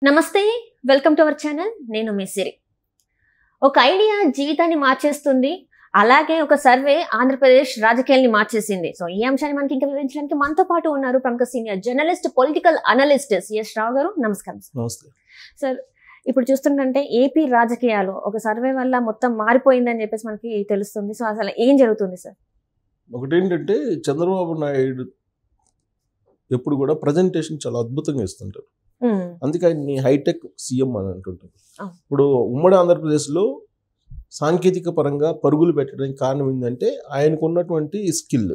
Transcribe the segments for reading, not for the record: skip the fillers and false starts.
నమస్తే, welcome to our channel. నేను మీ సిరి. ఒక ఐడియా జీవితాన్ని మార్చేస్తుంది, అలాగే ఒక సర్వే ఆంధ్రప్రదేశ్ రాజకీయాల్ని మార్చేసింది. సో ఈ అంశాన్ని మనకి ఇంకా వివరించడానికి మనతో పాటు ఉన్నారు ప్రముఖ senior journalist, political analyst C S Rao garu. నమస్కారం నమస్తే సార్. ఇప్పుడు చూస్తుంటే ఏపీ రాజకీయాలు ఒక సర్వే వల్ల మొత్తం మారిపోయిందని చెప్పేసి మనకి తెలుస్తుంది. సో అసలు ఏం జరుగుతుంది సార్? ఒకటేంటంటే చంద్రబాబు నాయుడు ఎప్పుడు కూడా ప్రజెంటేషన్ చాలా అద్భుతంగా ఇస్తుంటారు. అందుకే ఆయన్ని హైటెక్ సీఎం అని అంటుంటారు. ఇప్పుడు ఉమ్మడి ఆంధ్రప్రదేశ్లో సాంకేతిక పరంగా పరుగులు పెట్టడానికి కారణం ఏంటంటే ఆయనకు ఉన్నటువంటి స్కిల్.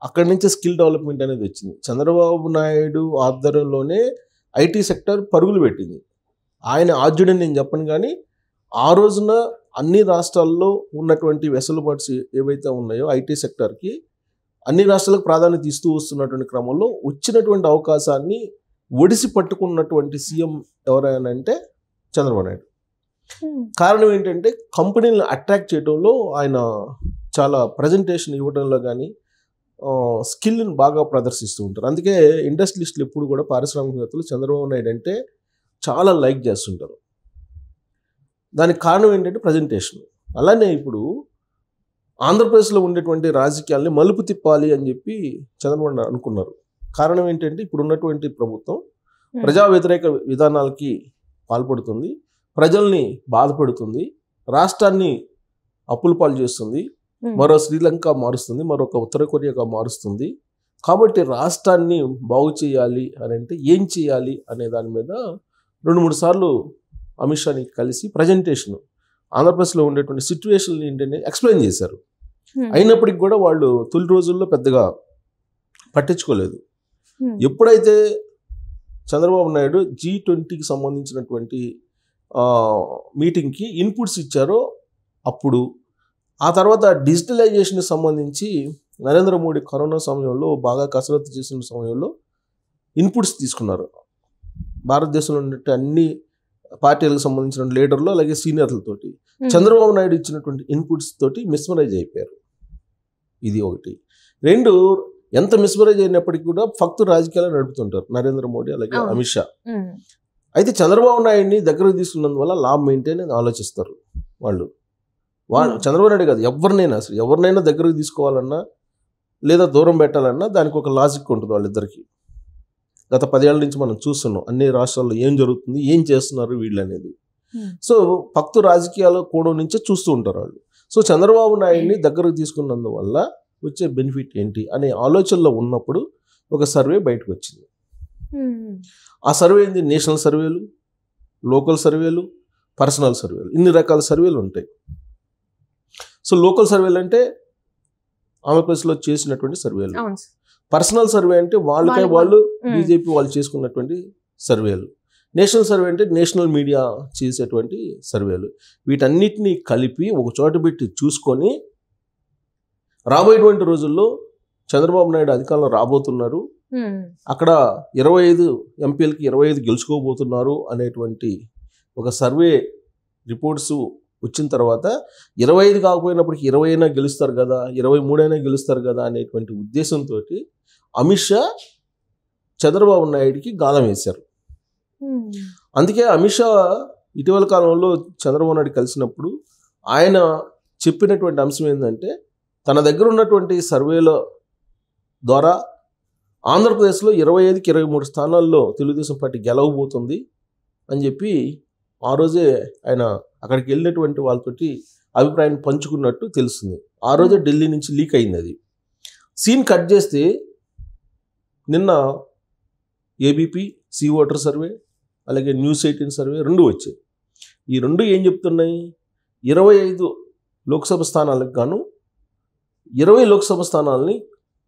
అక్కడి నుంచి స్కిల్ డెవలప్మెంట్ అనేది వచ్చింది. చంద్రబాబు నాయుడు ఆధ్వర్యంలోనే ఐటీ సెక్టర్ పరుగులు పెట్టింది. ఆయన ఆద్యుడని నేను చెప్పను, కానీ ఆ రోజున అన్ని రాష్ట్రాల్లో ఉన్నటువంటి వెసులుబాటు ఏవైతే ఉన్నాయో ఐటీ సెక్టర్కి అన్ని రాష్ట్రాలకు ప్రాధాన్యత ఇస్తూ వస్తున్నటువంటి క్రమంలో వచ్చినటువంటి అవకాశాన్ని ఒడిసి పట్టుకున్నటువంటి సీఎం ఎవరైనా అంటే చంద్రబాబు నాయుడు. కారణం ఏంటంటే కంపెనీలను అట్రాక్ట్ చేయడంలో ఆయన చాలా ప్రజెంటేషన్ ఇవ్వడంలో కానీ స్కిల్ని బాగా ప్రదర్శిస్తూ ఉంటారు. అందుకే ఇండస్ట్రియలిస్టులు ఎప్పుడు కూడా పారిశ్రామికవేత్తలు చంద్రబాబు నాయుడు అంటే చాలా లైక్ చేస్తుంటారు. దానికి కారణం ఏంటంటే ప్రజెంటేషన్. అలానే ఇప్పుడు ఆంధ్రప్రదేశ్లో ఉండేటువంటి రాజకీయాల్ని మలుపు తిప్పాలి అని చెప్పి చంద్రబాబు నాయుడు అనుకున్నారు. కారణం ఏంటంటే ఇప్పుడు ఉన్నటువంటి ప్రభుత్వం ప్రజా వ్యతిరేక విధానాలకి పాల్పడుతుంది, ప్రజల్ని బాధపడుతుంది, రాష్ట్రాన్ని అప్పుల పాలు చేస్తుంది, మరో శ్రీలంక మారుస్తుంది, మరొక ఉత్తర కొరియాగా మారుస్తుంది. కాబట్టి రాష్ట్రాన్ని బాగు చేయాలి అని అంటే ఏం చేయాలి అనే దాని మీద 2-3 సార్లు అమిత్ షాని కలిసి ప్రజెంటేషన్ ఆంధ్రప్రదేశ్లో ఉండేటువంటి సిచ్యువేషన్ ఏంటంటే ఎక్స్ప్లెయిన్ చేశారు. అయినప్పటికీ కూడా వాళ్ళు తొలి రోజుల్లో పెద్దగా పట్టించుకోలేదు. ఎప్పుడైతే చంద్రబాబు నాయుడు G20కి సంబంధించినటువంటి మీటింగ్కి ఇన్పుట్స్ ఇచ్చారో అప్పుడు, ఆ తర్వాత డిజిటలైజేషన్కి సంబంధించి నరేంద్ర మోడీ కరోనా సమయంలో బాగా కసరత్తు చేసిన సమయంలో ఇన్పుట్స్ తీసుకున్నారు. భారతదేశంలో ఉన్నట్టు అన్ని పార్టీలకు సంబంధించిన లీడర్లు అలాగే సీనియర్లతోటి చంద్రబాబు నాయుడు ఇచ్చినటువంటి ఇన్పుట్స్ తోటి మిస్మరైజ్ అయిపోయారు. ఇది ఒకటి. 2, ఎంత మిస్మరైజ్ అయినప్పటికీ కూడా ఫక్తు రాజకీయాలు నడుపుతుంటారు నరేంద్ర మోడీ అలాగే అమిత్ షా. అయితే చంద్రబాబు నాయుడిని దగ్గరకు తీసుకున్నందువల్ల లాభం ఏంటి అని ఆలోచిస్తారు వాళ్ళు. చంద్రబాబు నాయుడు కాదు, ఎవరినైనా దగ్గరకు తీసుకోవాలన్నా లేదా దూరం పెట్టాలన్నా దానికి ఒక లాజిక్ ఉంటుంది వాళ్ళిద్దరికి. గత 10 ఏళ్ల నుంచి మనం చూస్తున్నాం అన్ని రాష్ట్రాల్లో ఏం జరుగుతుంది, ఏం చేస్తున్నారు వీళ్ళు అనేది. సో ఫక్తు రాజకీయాల కోణం నుంచే చూస్తూ ఉంటారు వాళ్ళు. సో చంద్రబాబు నాయుడిని దగ్గరకు తీసుకున్నందువల్ల వచ్చే బెనిఫిట్ ఏంటి అనే ఆలోచనలో ఉన్నప్పుడు ఒక సర్వే బయటకు వచ్చింది. ఆ సర్వే ఏంది? నేషనల్ సర్వేలు, లోకల్ సర్వేలు, పర్సనల్ సర్వేలు, ఇన్ని రకాల సర్వేలు ఉంటాయి. సో లోకల్ సర్వేలు అంటే ఆంధ్రప్రదేశ్లో చేసినటువంటి సర్వేలు. పర్సనల్ సర్వే అంటే వాళ్ళు బీజేపీ వాళ్ళు చేసుకున్నటువంటి సర్వేలు. నేషనల్ సర్వే అంటే నేషనల్ మీడియా చేసేటువంటి సర్వేలు. వీటన్నిటినీ కలిపి ఒక చోట పెట్టి చూసుకొని రాబోయేటువంటి రోజుల్లో చంద్రబాబు నాయుడు అధికారంలో రాబోతున్నారు, అక్కడ 25 ఎంపీలకి 25 గెలుచుకోబోతున్నారు అనేటువంటి ఒక సర్వే రిపోర్ట్స్ వచ్చిన తర్వాత 25 కాకపోయినప్పటికీ 20 అయినా గెలుస్తారు కదా, 23 అయినా గెలుస్తారు కదా అనేటువంటి ఉద్దేశంతో అమిత్ షా చంద్రబాబు నాయుడికి గాలం వేశారు. అందుకే అమిత్ షా ఇటీవల కాలంలో చంద్రబాబు నాయుడు కలిసినప్పుడు ఆయన చెప్పినటువంటి అంశం ఏంటంటే తన దగ్గర ఉన్నటువంటి సర్వేల ద్వారా ఆంధ్రప్రదేశ్లో 25కి 23 స్థానాల్లో తెలుగుదేశం పార్టీ గెలవబోతుంది అని చెప్పి ఆ రోజే ఆయన అక్కడికి వెళ్ళినటువంటి వాళ్ళతోటి అభిప్రాయాన్ని పంచుకున్నట్టు తెలుస్తుంది. ఆ రోజే ఢిల్లీ నుంచి లీక్ అయింది. అది సీన్ కట్ చేస్తే నిన్న ఏబీపీ సీ ఓటర్ సర్వే అలాగే News18 సర్వే 2 వచ్చాయి. ఈ 2 ఏం చెప్తున్నాయి? 25 లోక్సభ స్థానాలకు గాను 20 లోక్సభ స్థానాలని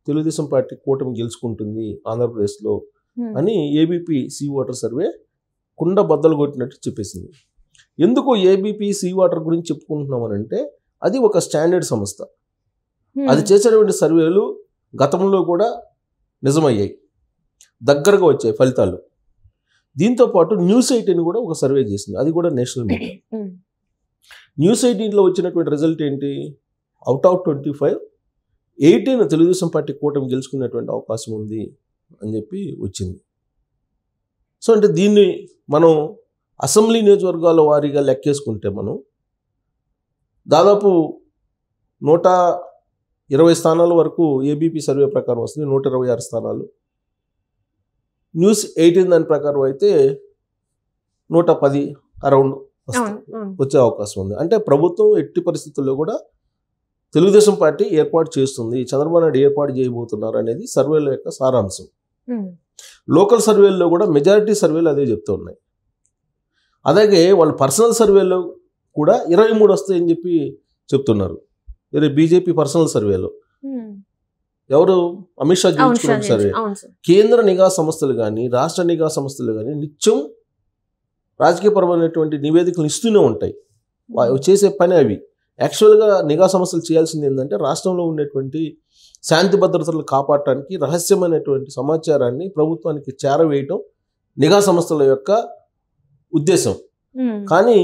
తెలుగుదేశం పార్టీ కూటమి గెలుచుకుంటుంది ఆంధ్రప్రదేశ్లో అని ఏబీపీ సీ ఓటర్ సర్వే కుండ బద్దలు కొట్టినట్టు చెప్పేసింది. ఎందుకు ఏబీపీ సీ వాటర్ గురించి చెప్పుకుంటున్నామనంటే అది ఒక స్టాండర్డ్ సంస్థ. అది చేసేటువంటి సర్వేలు గతంలో కూడా నిజమయ్యాయి, దగ్గరగా వచ్చాయి ఫలితాలు. దీంతోపాటు News18 కూడా ఒక సర్వే చేసింది, అది కూడా నేషనల్ మీడియా. News18లో వచ్చినటువంటి రిజల్ట్ ఏంటి? అవుట్ ఆఫ్ 25 18 తెలుగుదేశం పార్టీ కూటమి గెలుచుకునేటువంటి అవకాశం ఉంది అని చెప్పి వచ్చింది. సో అంటే దీన్ని మనం అసెంబ్లీ నియోజకవర్గాల వారీగా లెక్కేసుకుంటే మనం దాదాపు 120 స్థానాల వరకు ఏబీపీ సర్వే ప్రకారం వస్తుంది, 126 స్థానాలు. న్యూస్ 18 దాని ప్రకారం అయితే 110 అరౌండ్ వచ్చే అవకాశం ఉంది. అంటే ప్రభుత్వం ఎట్టి పరిస్థితుల్లో కూడా తెలుగుదేశం పార్టీ ఏర్పాటు చేస్తుంది, చంద్రబాబు నాయుడు ఏర్పాటు చేయబోతున్నారు అనేది సర్వేల యొక్క సారాంశం. లోకల్ సర్వేల్లో కూడా మెజారిటీ సర్వేలు అదే చెప్తూ ఉన్నాయి. అలాగే వాళ్ళు పర్సనల్ సర్వేలో కూడా 23 వస్తాయని చెప్పి చెప్తున్నారు. వేరే బీజేపీ పర్సనల్ సర్వేలో ఎవరు అమిత్ షా చేయించుకున్న సర్వే. కేంద్ర నిఘా సంస్థలు కానీ రాష్ట్ర నిఘా సంస్థలు కానీ నిత్యం రాజకీయపరమైనటువంటి నివేదికలు ఇస్తూనే ఉంటాయి. చేసే పని అవి. యాక్చువల్గా నిఘా సంస్థలు చేయాల్సింది ఏంటంటే రాష్ట్రంలో ఉండేటువంటి శాంతి భద్రతలు కాపాడటానికి రహస్యమైనటువంటి సమాచారాన్ని ప్రభుత్వానికి చేరవేయటం నిఘా సంస్థల యొక్క ఉద్దేశం. కానీ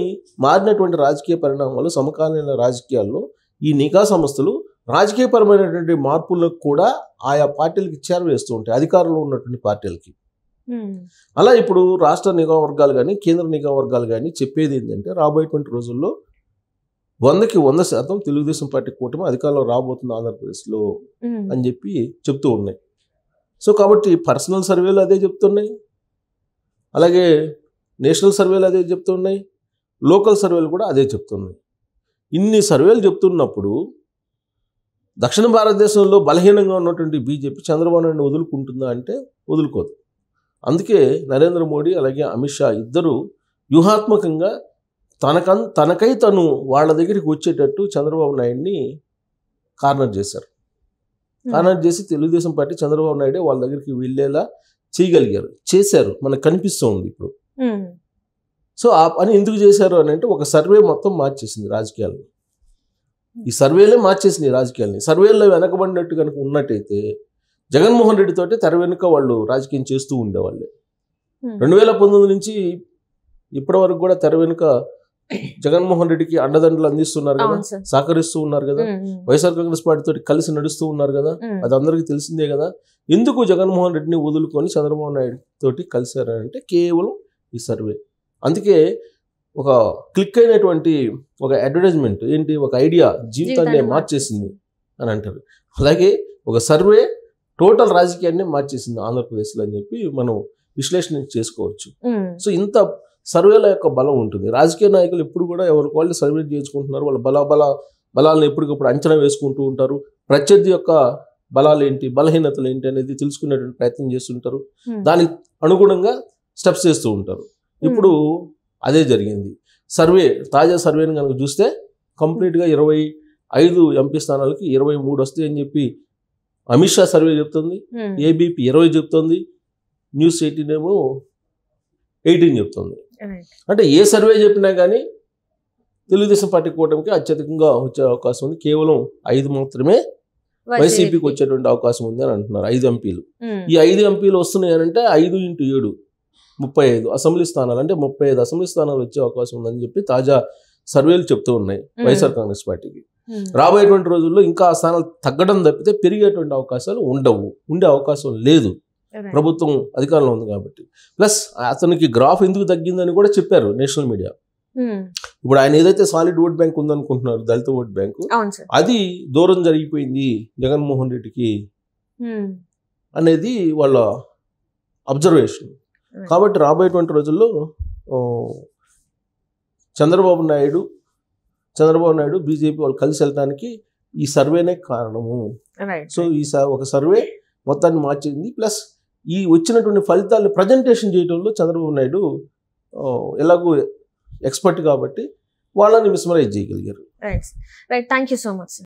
మారినటువంటి రాజకీయ పరిణామాలు, సమకాలీన రాజకీయాల్లో ఈ నిఘా సంస్థలు రాజకీయపరమైనటువంటి మార్పులకు కూడా ఆయా పార్టీలకి చేరవేస్తూ ఉంటాయి, అధికారంలో ఉన్నటువంటి పార్టీలకి. అలా ఇప్పుడు రాష్ట్ర నిఘా వర్గాలు కానీ కేంద్ర నిఘా వర్గాలు కానీ చెప్పేది ఏంటంటే రాబోయేటువంటి రోజుల్లో 100కి 100% తెలుగుదేశం పార్టీ కూటమి అధికారంలో రాబోతుంది ఆంధ్రప్రదేశ్లో అని చెప్పి చెప్తూ ఉన్నాయి. సో కాబట్టి పర్సనల్ సర్వేలు అదే చెప్తున్నాయి, అలాగే నేషనల్ సర్వేలు అదే చెప్తున్నాయి, లోకల్ సర్వేలు కూడా అదే చెప్తున్నాయి. ఇన్ని సర్వేలు చెప్తున్నప్పుడు దక్షిణ భారతదేశంలో బలహీనంగా ఉన్నటువంటి బీజేపీ చంద్రబాబు నాయుడు వదులుకుంటుందా అంటే వదులుకోదు. అందుకే నరేంద్ర మోడీ అలాగే అమిత్ షా ఇద్దరు వ్యూహాత్మకంగా తనకై తను వాళ్ళ దగ్గరికి వచ్చేటట్టు చంద్రబాబు నాయుడిని కార్నర్ చేశారు. కార్నర్ చేసి తెలుగుదేశం పార్టీ చంద్రబాబు నాయుడే వాళ్ళ దగ్గరికి వెళ్ళేలా చేశారు. మనకు కనిపిస్తూ ఉంది ఇప్పుడు. సో ఆ పని ఎందుకు చేశారు అని అంటే ఒక సర్వే మొత్తం మార్చేసింది రాజకీయాలను. ఈ సర్వేలే మార్చేసింది రాజకీయాలని. సర్వేల్లో వెనకబడినట్టు కనుక ఉన్నట్టయితే జగన్మోహన్ రెడ్డి తోటి తెర వెనుక వాళ్ళు రాజకీయం చేస్తూ ఉండేవాళ్ళే. 2019 నుంచి ఇప్పటి వరకు కూడా తెర వెనుక జగన్మోహన్ రెడ్డికి అండదండలు అందిస్తున్నారు కదా, సహకరిస్తూ ఉన్నారు కదా, వైఎస్ఆర్ కాంగ్రెస్ పార్టీ తోటి కలిసి నడుస్తూ ఉన్నారు కదా, అది అందరికీ తెలిసిందే కదా. ఎందుకు జగన్మోహన్ రెడ్డిని వదులుకొని చంద్రబాబు నాయుడు తోటి కలిశారంటే కేవలం ఈ సర్వే. అందుకే ఒక క్లిక్ అయినటువంటి ఒక అడ్వర్టైజ్మెంట్ ఏంటి, ఒక ఐడియా జీవితాన్ని మార్చేసింది అని అంటారు. అలాగే ఒక సర్వే టోటల్ రాజకీయాన్ని మార్చేసింది ఆంధ్రప్రదేశ్లో అని చెప్పి మనం విశ్లేషణ చేసుకోవచ్చు. సో ఇంత సర్వేల యొక్క బలం ఉంటుంది. రాజకీయ నాయకులు ఎప్పుడు కూడా ఎవరికి వాళ్ళు సర్వే చేసుకుంటున్నారు, వాళ్ళ బలాలను ఎప్పటికప్పుడు అంచనా వేసుకుంటూ ఉంటారు. ప్రత్యర్థి యొక్క బలాలు ఏంటి, బలహీనతలు ఏంటి అనేది తెలుసుకునేటువంటి ప్రయత్నం చేస్తుంటారు. దానికి అనుగుణంగా స్టెప్స్ చేస్తూ ఉంటారు. ఇప్పుడు అదే జరిగింది. తాజా సర్వేని కనుక చూస్తే కంప్లీట్గా 25 ఎంపీ స్థానాలకి 23 వస్తాయని చెప్పి అమిత్ షా సర్వే చెప్తుంది. ఏబీపీ 20 చెప్తుంది, న్యూస్ 18 ఏమో 18 చెప్తుంది. అంటే ఏ సర్వే చెప్పినా కానీ తెలుగుదేశం పార్టీ కూటమికి అత్యధికంగా వచ్చే అవకాశం ఉంది. కేవలం 5 మాత్రమే వైసీపీకి వచ్చేటువంటి అవకాశం ఉంది అని అంటున్నారు. 5 ఎంపీలు. ఈ 5 ఎంపీలు వస్తున్నాయి అని అంటే 5 × 7 35 అసెంబ్లీ స్థానాలు, అంటే 35 అసెంబ్లీ స్థానాలు వచ్చే అవకాశం ఉందని చెప్పి తాజా సర్వేలు చెప్తూ ఉన్నాయి వైఎస్ఆర్ కాంగ్రెస్ పార్టీకి. రాబోయేటువంటి రోజుల్లో ఇంకా ఆ స్థానాలు తగ్గడం తప్పితే పెరిగేటువంటి అవకాశాలు ఉండే అవకాశం లేదు, ప్రభుత్వం అధికారంలో ఉంది కాబట్టి. ప్లస్ అతనికి గ్రాఫ్ ఎందుకు తగ్గిందని కూడా చెప్పారు నేషనల్ మీడియా. ఇప్పుడు ఆయన ఏదైతే సాలిడ్ ఓట్ బ్యాంక్ ఉందనుకుంటున్నారు, దళిత ఓట్ బ్యాంకు, అది దూరం జరిగిపోయింది జగన్మోహన్ రెడ్డికి అనేది వాళ్ళ అబ్జర్వేషన్. కాబట్టి రాబోయేటువంటి రోజుల్లో చంద్రబాబు నాయుడు బీజేపీ వాళ్ళు కలిసి వెళ్ళడానికి ఈ సర్వేనే కారణము. సో ఈ ఒక సర్వే మొత్తాన్ని మార్చింది. ప్లస్ ఈ వచ్చినటువంటి ఫలితాలను ప్రజెంటేషన్ చేయడంలో చంద్రబాబు నాయుడు ఎలాగో ఎక్స్పర్ట్ కాబట్టి వాళ్ళని మిస్మరైజ్ చేయగలిగారు. Right, thank you so much.